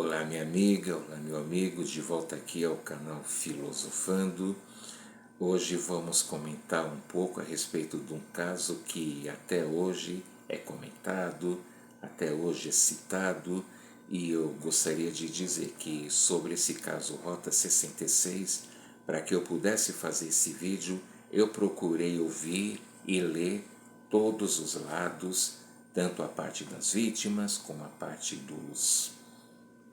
Olá minha amiga, olá meu amigo, de volta aqui ao canal Filosofando. Hoje vamos comentar um pouco a respeito de um caso que até hoje é comentado, até hoje é citado, e eu gostaria de dizer que sobre esse caso Rota 66, para que eu pudesse fazer esse vídeo, eu procurei ouvir e ler todos os lados, tanto a parte das vítimas como a parte dos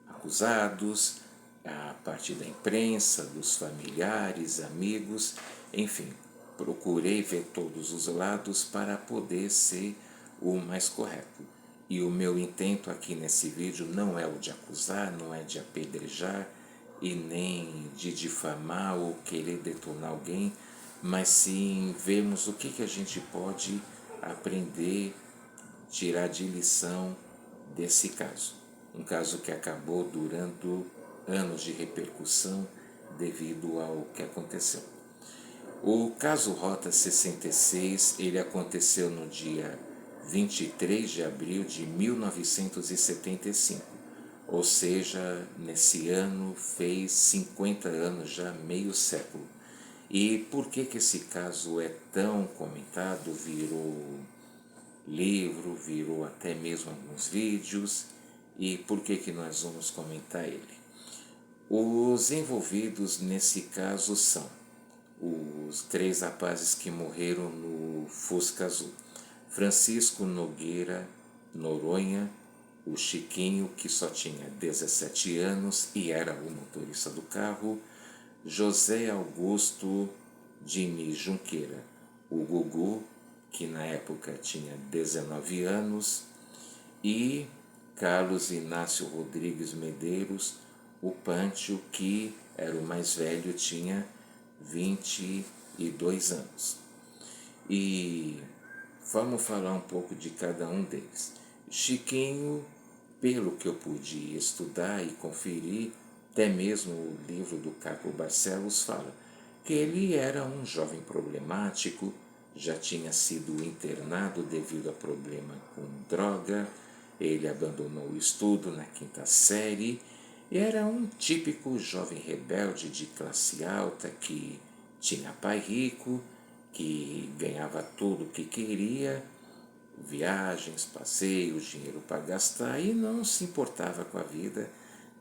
acusados, a parte da imprensa, dos familiares, amigos, enfim, procurei ver todos os lados para poder ser o mais correto. E o meu intento aqui nesse vídeo não é o de acusar, não é de apedrejar e nem de difamar ou querer detonar alguém, mas sim vermos o que a gente pode aprender, tirar de lição desse caso. Um caso que acabou durando anos de repercussão devido ao que aconteceu. O caso Rota 66, ele aconteceu no dia 23 de abril de 1975, ou seja, nesse ano fez 50 anos já, meio século. E por que esse caso é tão comentado, virou livro, virou até mesmo alguns vídeos, e por que nós vamos comentar ele? Os envolvidos nesse caso são os 3 rapazes que morreram no Fusca Azul: Francisco Nogueira Noronha, o Chiquinho, que só tinha 17 anos e era o motorista do carro, José Augusto Diniz Junqueira, o Gugu, que na época tinha 19 anos, e Carlos Inácio Rodrigues Medeiros, o Pâncio, que era o mais velho, tinha 22 anos. E vamos falar um pouco de cada um deles. Chiquinho, pelo que eu pude estudar e conferir, até mesmo o livro do Caco Barcelos fala que ele era um jovem problemático, já tinha sido internado devido a problema com droga, ele abandonou o estudo na 5ª série, e era um típico jovem rebelde de classe alta que tinha pai rico, que ganhava tudo o que queria, viagens, passeios, dinheiro para gastar, e não se importava com a vida,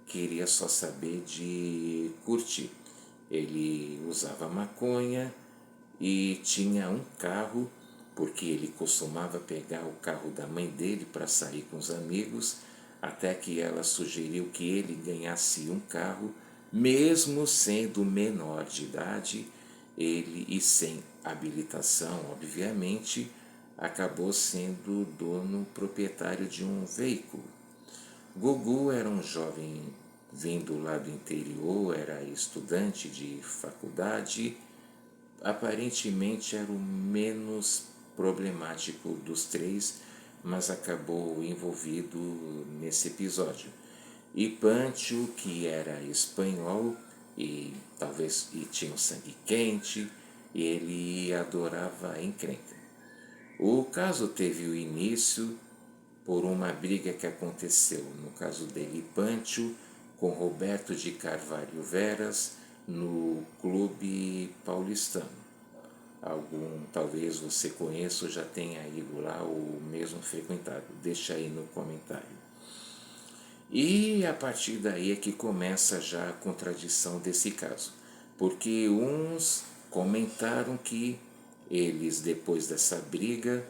queria só saber de curtir. Ele usava maconha e tinha um carro, porque ele costumava pegar o carro da mãe dele para sair com os amigos, até que ela sugeriu que ele ganhasse um carro, mesmo sendo menor de idade, ele, e sem habilitação, obviamente, acabou sendo dono proprietário de um veículo. Gugu era um jovem vindo lá do interior, era estudante de faculdade, aparentemente era o menos problemático dos 3, mas acabou envolvido nesse episódio. E Pancho, que era espanhol e talvez tinha um sangue quente, e ele adorava a encrenca. O caso teve o início por uma briga que aconteceu, no caso dele, Pancho, com Roberto de Carvalho Veras, no Clube Paulistano. Talvez você conheça ou já tenha ido lá ou mesmo frequentado. Deixa aí no comentário. E a partir daí é que começa já a contradição desse caso, porque uns comentaram que eles, depois dessa briga,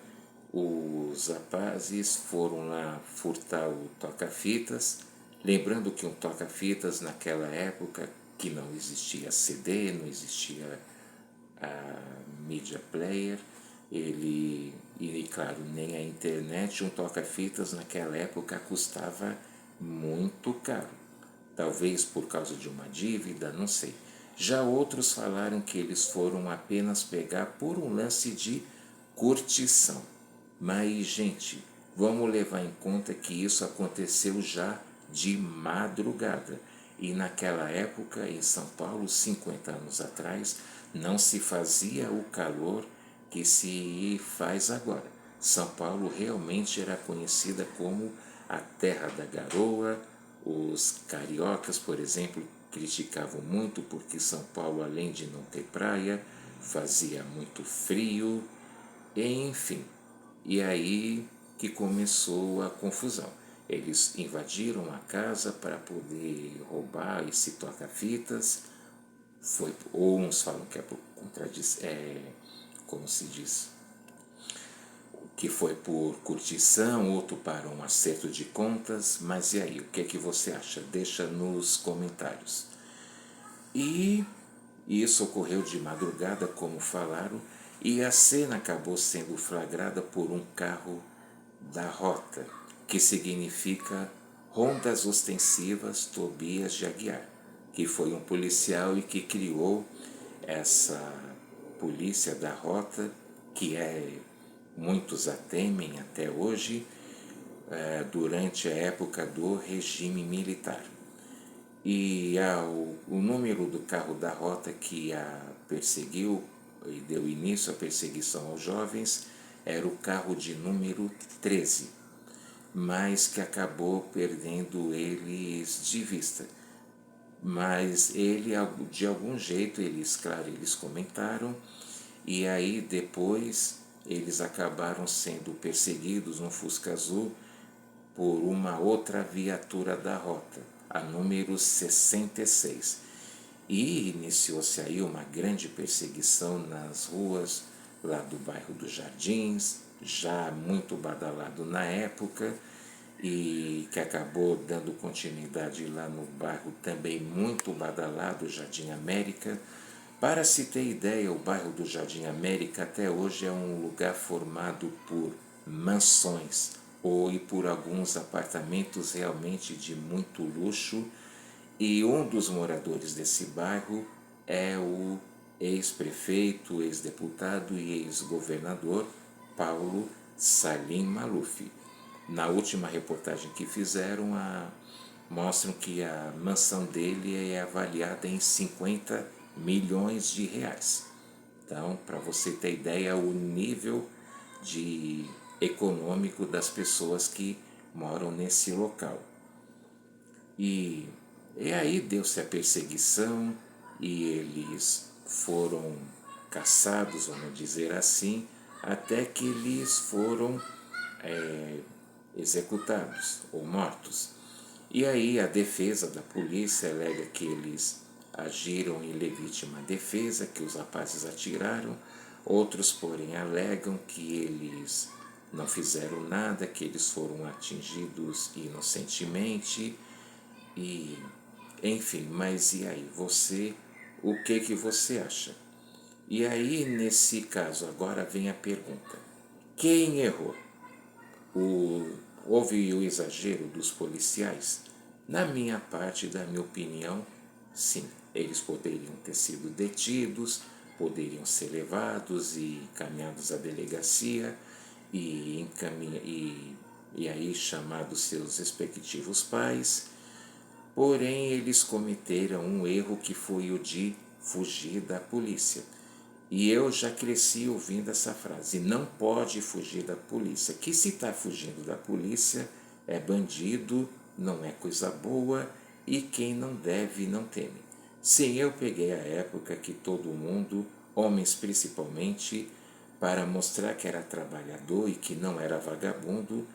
os rapazes foram lá furtar o toca-fitas, lembrando que um toca-fitas naquela época, que não existia CD, não existia a media player, e claro, nem a internet, um toca-fitas naquela época custava muito caro, talvez por causa de uma dívida, não sei. Já outros falaram que eles foram apenas pegar por um lance de curtição. Mas, gente, vamos levar em conta que isso aconteceu já de madrugada. E naquela época, em São Paulo, 50 anos atrás, não se fazia o calor que se faz agora. São Paulo realmente era conhecida como a terra da garoa, Os cariocas, por exemplo, criticavam muito porque São Paulo, além de não ter praia, fazia muito frio, enfim. E aí que começou a confusão. Eles invadiram a casa para poder roubar esse toca-fitas. Ou uns falam que é por contradição, como se diz, que foi por curtição, outro para um acerto de contas. Mas e aí, o que é que você acha? Deixa nos comentários. E isso ocorreu de madrugada, como falaram, e a cena acabou sendo flagrada por um carro da Rota, que significa Rondas Ostensivas Tobias de Aguiar, que foi um policial e que criou essa polícia da Rota, que muitos a temem até hoje, durante a época do regime militar. E o número do carro da Rota que a perseguiu e deu início à perseguição aos jovens era o carro de número 13, mas que acabou perdendo eles de vista. Mas ele, de algum jeito, claro, eles comentaram, e aí depois eles acabaram sendo perseguidos no Fusca Azul por uma outra viatura da Rota, a número 66. E iniciou-se aí uma grande perseguição nas ruas lá do bairro dos Jardins, já muito badalado na época, e que acabou dando continuidade lá no bairro também muito badalado, Jardim América. Para se ter ideia, o bairro do Jardim América até hoje é um lugar formado por mansões e por alguns apartamentos realmente de muito luxo, e um dos moradores desse bairro é o ex-prefeito, ex-deputado e ex-governador Paulo Salim Maluf. Na última reportagem que fizeram, mostram que a mansão dele é avaliada em 50 milhões de reais. Então, para você ter ideia, o nível econômico das pessoas que moram nesse local. E aí deu-se a perseguição e eles foram caçados, vamos dizer assim, até que eles foram executados ou mortos. E aí a defesa da polícia alega que eles agiram em legítima defesa, que os rapazes atiraram. Outros, porém, alegam que eles não fizeram nada, que eles foram atingidos inocentemente. E, enfim, mas e aí? O que você acha? E aí, nesse caso, agora vem a pergunta: quem errou? Houve o exagero dos policiais? Na minha parte, da minha opinião, sim. Eles poderiam ter sido detidos, poderiam ser levados e encaminhados à delegacia e aí chamados seus respectivos pais. Porém, eles cometeram um erro que foi o de fugir da polícia. E eu já cresci ouvindo essa frase: não pode fugir da polícia. Que se está fugindo da polícia é bandido, não é coisa boa, e quem não deve não teme. Sim, eu peguei a época que todo mundo, homens principalmente, para mostrar que era trabalhador e que não era vagabundo,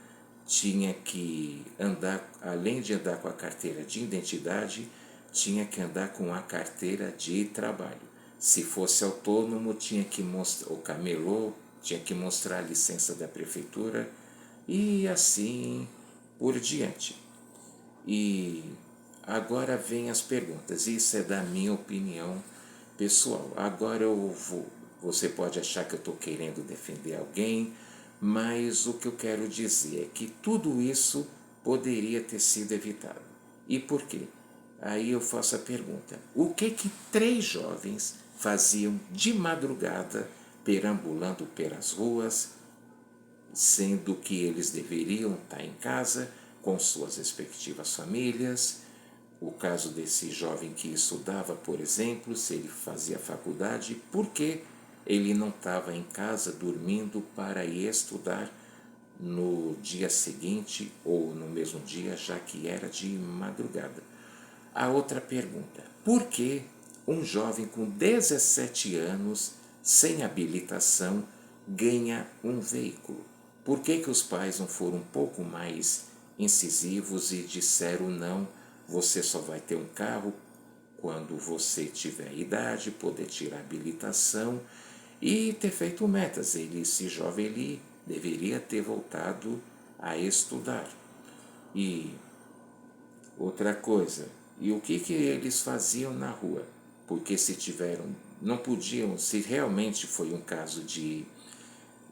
tinha que andar, além de andar com a carteira de identidade, tinha que andar com a carteira de trabalho. Se fosse autônomo, tinha que mostrar, ou camelô, tinha que mostrar a licença da prefeitura e assim por diante. E agora vem as perguntas. Isso é da minha opinião pessoal. Agora você pode achar que eu estou querendo defender alguém, mas o que eu quero dizer é que tudo isso poderia ter sido evitado. E por quê? Aí eu faço a pergunta: o que 3 jovens faziam de madrugada perambulando pelas ruas, sendo que eles deveriam estar em casa com suas respectivas famílias? O caso desse jovem que estudava, por exemplo, se ele fazia faculdade, por que ele não estava em casa dormindo para ir estudar no dia seguinte ou no mesmo dia, já que era de madrugada. A outra pergunta: por que um jovem com 17 anos, sem habilitação, ganha um veículo? Por que os pais não foram um pouco mais incisivos e disseram não, você só vai ter um carro quando você tiver idade, poder tirar habilitação e ter feito metas? Esse jovem ele deveria ter voltado a estudar. E outra coisa, e o que eles faziam na rua? Porque se tiveram, não podiam, se realmente foi um caso de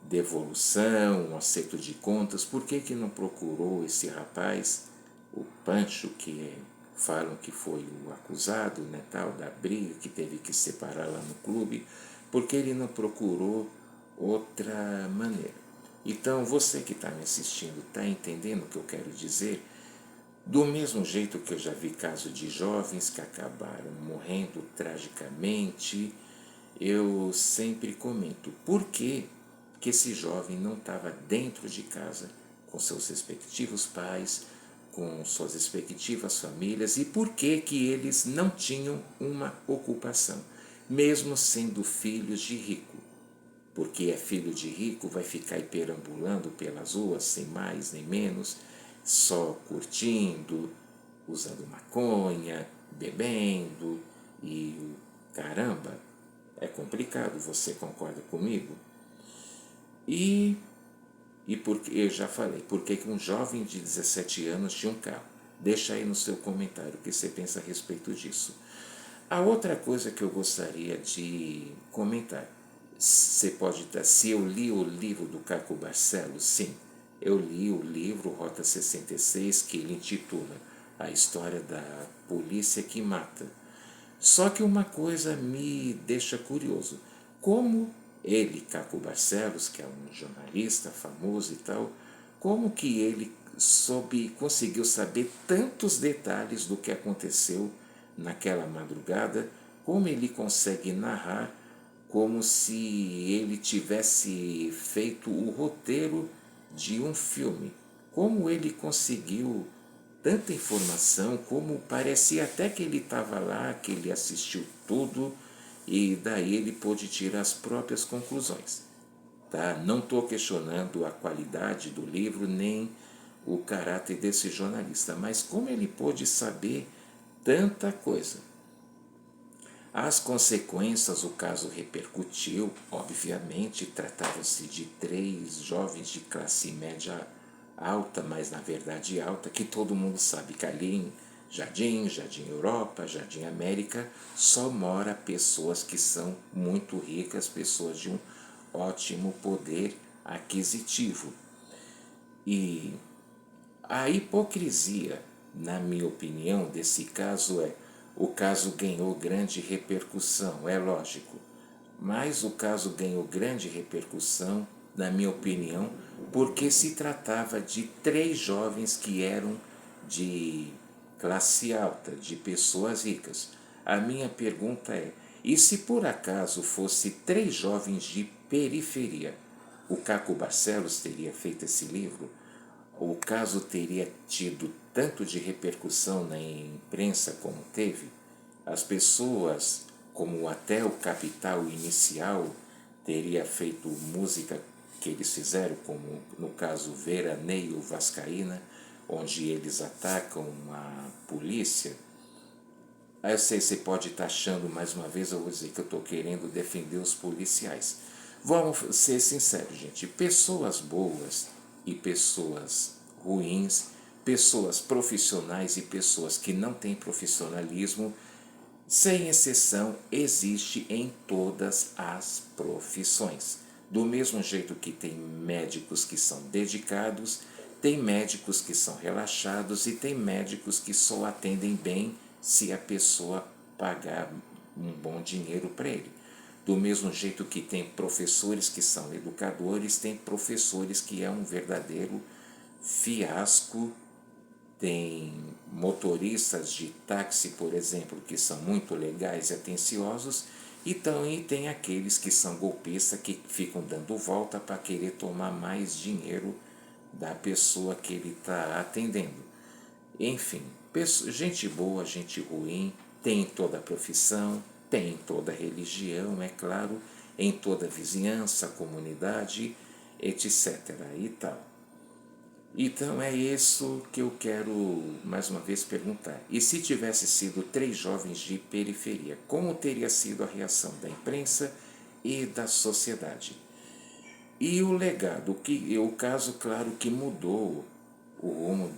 devolução, um acerto de contas, por que não procurou esse rapaz, o Pancho, que falam que foi o acusado, né, tal, da briga, que teve que separar lá no clube, porque ele não procurou outra maneira? Então, você que está me assistindo, está entendendo o que eu quero dizer? Do mesmo jeito que eu já vi casos de jovens que acabaram morrendo tragicamente, eu sempre comento por que esse jovem não estava dentro de casa com seus respectivos pais, com suas respectivas famílias, e por que eles não tinham uma ocupação, mesmo sendo filhos de rico. Porque é filho de rico, vai ficar aí perambulando pelas ruas sem mais nem menos, só curtindo, usando maconha, bebendo e caramba, é complicado, você concorda comigo? E porque eu já falei, por que um jovem de 17 anos tinha um carro? Deixa aí no seu comentário o que você pensa a respeito disso. A outra coisa que eu gostaria de comentar, você pode estar, se eu li o livro do Caco Barcelos, sim, eu li o livro Rota 66, que ele intitula A História da Polícia que Mata. Só que uma coisa me deixa curioso, como ele, Caco Barcelos, que é um jornalista famoso e tal, como que ele conseguiu saber tantos detalhes do que aconteceu naquela madrugada, como ele consegue narrar como se ele tivesse feito o roteiro de um filme. Como ele conseguiu tanta informação, como parecia até que ele estava lá, que ele assistiu tudo e daí ele pôde tirar as próprias conclusões. Tá? Não estou questionando a qualidade do livro nem o caráter desse jornalista, mas como ele pôde saber tanta coisa. As consequências, o caso repercutiu, obviamente, tratava-se de 3 jovens de classe média alta, mas na verdade alta, que todo mundo sabe que ali em Jardim Europa, Jardim América, só mora pessoas que são muito ricas, pessoas de um ótimo poder aquisitivo. E a hipocrisia, na minha opinião, desse caso é: o caso ganhou grande repercussão, é lógico, mas o caso ganhou grande repercussão, na minha opinião, porque se tratava de 3 jovens que eram de classe alta, de pessoas ricas. A minha pergunta é: e se por acaso fosse 3 jovens de periferia, o Caco Barcelos teria feito esse livro? O caso teria tido tanto de repercussão na imprensa como teve? As pessoas, como até o Capital Inicial teria feito música que eles fizeram, como no caso Veraneio Vascaína, onde eles atacam a polícia. Aí eu sei, você pode estar achando, mais uma vez eu vou dizer que eu estou querendo defender os policiais. Vamos ser sinceros, gente, pessoas boas e pessoas ruins, pessoas profissionais e pessoas que não têm profissionalismo, sem exceção, existe em todas as profissões. Do mesmo jeito que tem médicos que são dedicados, tem médicos que são relaxados e tem médicos que só atendem bem se a pessoa pagar um bom dinheiro para ele. Do mesmo jeito que tem professores que são educadores, tem professores que é um verdadeiro fiasco. Tem motoristas de táxi, por exemplo, que são muito legais e atenciosos, e tem aqueles que são golpistas, que ficam dando volta para querer tomar mais dinheiro da pessoa que ele está atendendo. Enfim, gente boa, gente ruim, tem em toda profissão, tem em toda religião, é claro, em toda vizinhança, comunidade, etc. e tal. Então é isso que eu quero mais uma vez perguntar. E se tivesse sido 3 jovens de periferia, como teria sido a reação da imprensa e da sociedade? E o legado, o caso, claro, que mudou o rumo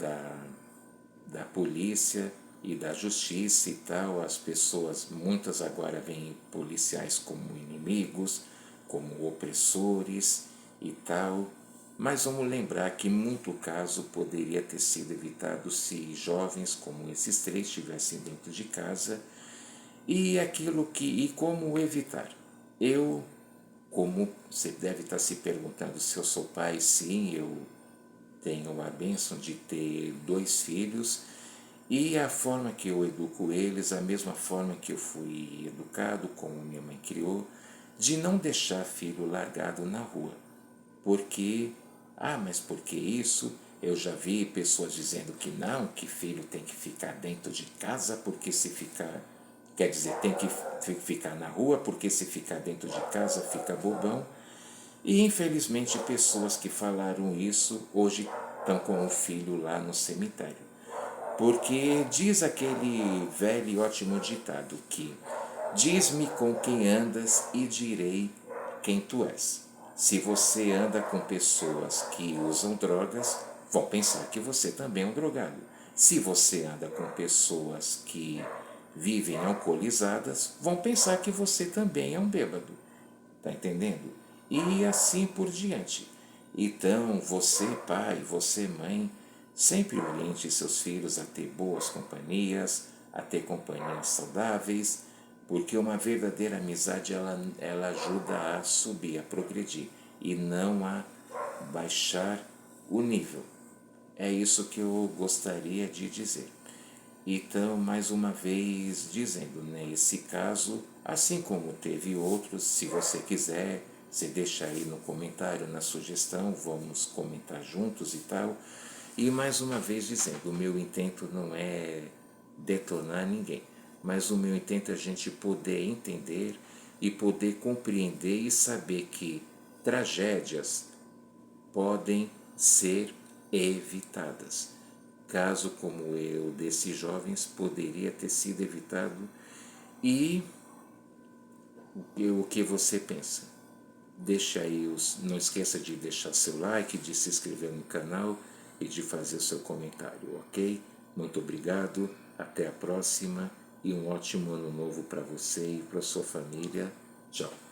da polícia e da justiça e tal. As pessoas, muitas agora veem policiais como inimigos, como opressores e tal. Mas vamos lembrar que muito caso poderia ter sido evitado se jovens como esses 3 estivessem dentro de casa. E como evitar? Eu, como você deve estar se perguntando se eu sou pai, sim, eu tenho a bênção de ter 2 filhos e a forma que eu educo eles, a mesma forma que eu fui educado, como minha mãe criou, de não deixar filho largado na rua. Porque, mas por que isso? Eu já vi pessoas dizendo que não, que filho tem que ficar dentro de casa, porque se ficar, quer dizer, tem que ficar na rua, porque se ficar dentro de casa fica bobão. E infelizmente pessoas que falaram isso hoje estão com o filho lá no cemitério. Porque diz aquele velho e ótimo ditado que diz-me com quem andas e direi quem tu és. Se você anda com pessoas que usam drogas, vão pensar que você também é um drogado. Se você anda com pessoas que vivem alcoolizadas, vão pensar que você também é um bêbado. Tá entendendo? E assim por diante. Então, você pai, você mãe, sempre oriente seus filhos a ter boas companhias, a ter companhias saudáveis, porque uma verdadeira amizade ela ajuda a subir, a progredir e não a baixar o nível. É isso que eu gostaria de dizer. Então, mais uma vez dizendo, nesse caso, assim como teve outros, se você quiser, você deixa aí no comentário, na sugestão, vamos comentar juntos e tal. E mais uma vez dizendo, o meu intento não é detonar ninguém, mas o meu intento é a gente poder entender e poder compreender e saber que tragédias podem ser evitadas. Caso como eu desses jovens poderia ter sido evitado. E o que você pensa? Deixa aí não esqueça de deixar seu like, de se inscrever no canal e de fazer o seu comentário, ok? Muito obrigado, até a próxima e um ótimo ano novo para você e para sua família. Tchau.